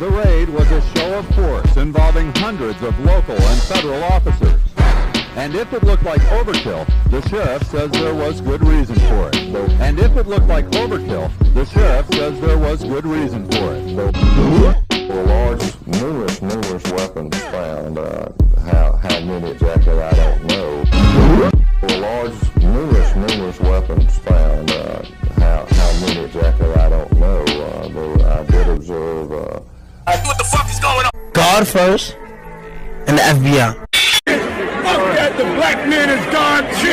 The raid was a show of force involving hundreds of local and federal officers. And if it looked like overkill, the sheriff says there was good reason for it. And if it looked like overkill, the sheriff says there was good reason for it. There were numerous weapons found. How many exactly, I don't know. There were numerous weapons found. How many exactly, I don't know. I did observe. What the fuck is going on? God first, and the FBI. Fuck that, the black man is God shit!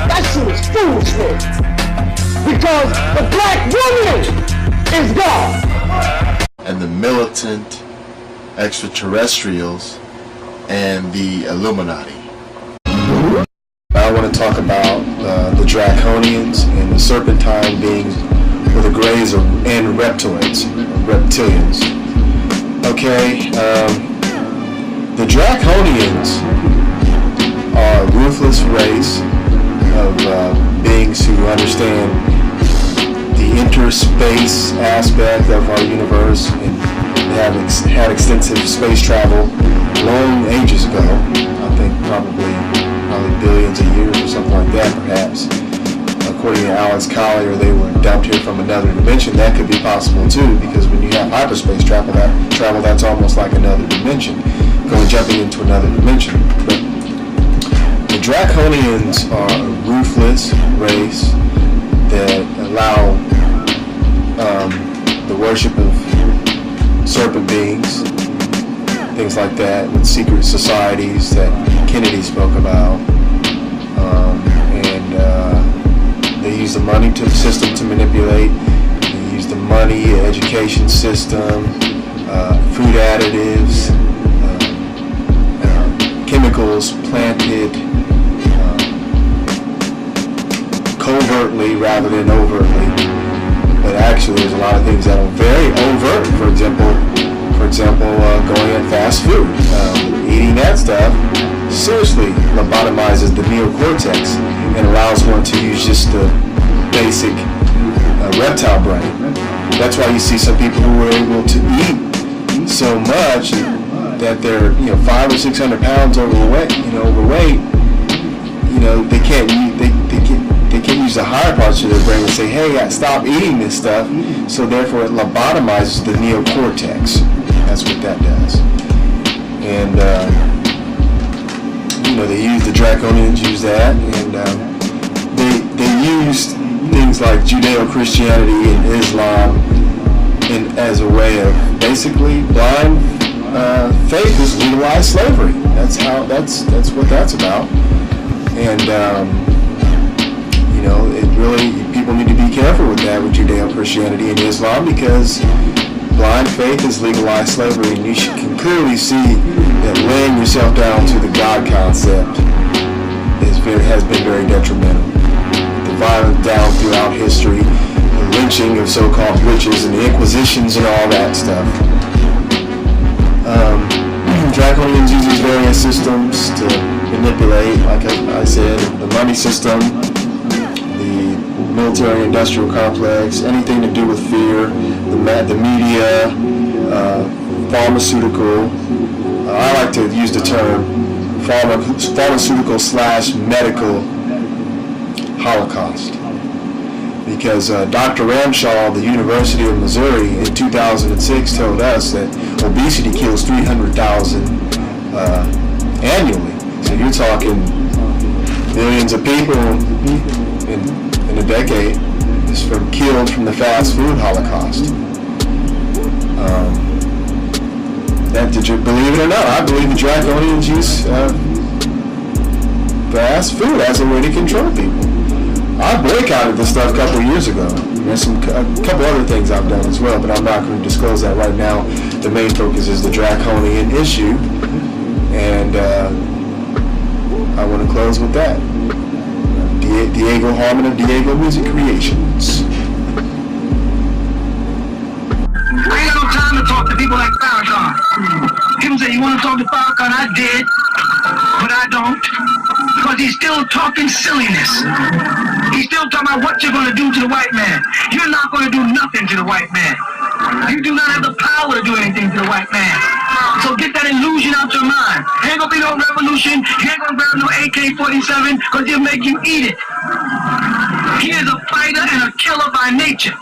That shit is foolishness. Because the black woman is God. And the militant extraterrestrials and the Illuminati. I want to talk about the Draconians and the Serpentine beings, or the Greys, and Reptilians. Okay, the Draconians are a ruthless race of beings who understand the interspace aspect of our universe, and they have had extensive space travel long ages ago. I think probably billions of years or something like that, perhaps. According to Alex Collier, they were dumped here from another dimension. That could be possible too, because when you have hyperspace travel, that's almost like another dimension, jumping into another dimension. But the Draconians are a ruthless race that allow the worship of serpent beings, things like that, with secret societies that Kennedy spoke about, they use the money system to manipulate. They use the money, education system, food additives, chemicals planted covertly rather than overtly. But actually, there's a lot of things that are very overt. For example, going at fast food, eating that stuff seriously lobotomizes the neocortex and allows one to use just the basic reptile brain. That's why you see some people who are able to eat so much that they're 500 or 600 pounds overweight. They can't use the higher parts of their brain and say, hey, stop eating this stuff. So therefore it lobotomizes the neocortex. That's what that does. And the Draconians use that, and they use things like Judeo-Christianity and Islam as a way of basically blind faith is legalized slavery. That's what that's about. And it really, people need to be careful with that, with Judeo-Christianity and Islam, because blind faith is legalized slavery, and you can clearly see that laying yourself down to the God concept has been very detrimental. The violence down throughout history, the lynching of so-called witches and the inquisitions and all that stuff. Draconians use these various systems to manipulate, like I said, the money system, the military-industrial complex, anything to do with fear, the media, pharmaceutical. I like to use the term pharmaceutical/medical holocaust, because Dr. Ramshaw of the University of Missouri in 2006 told us that obesity kills 300,000 annually. So you're talking millions of people in a decade just killed from the fast food holocaust. Did you believe it or not? I believe the Draconians use fast food as a way to control people. I boycotted this stuff a couple of years ago. There's a couple other things I've done as well, but I'm not going to disclose that right now. The main focus is the Draconian issue, and I want to close with that. Diego Harmon of Diego Music Creations. I ain't got no time to talk to people like Farrakhan. People say, you want to talk to Farrakhan? I did, but I don't. Because he's still talking silliness. He's still talking about what you're going to do to the white man. You're not going to do nothing to the white man. You do not have the power to do anything to the white man. So get that illusion out your mind. Ain't going to be no revolution. You ain't going to grab no AK-47 because it'll make you eat it. He is a fighter and a killer by nature.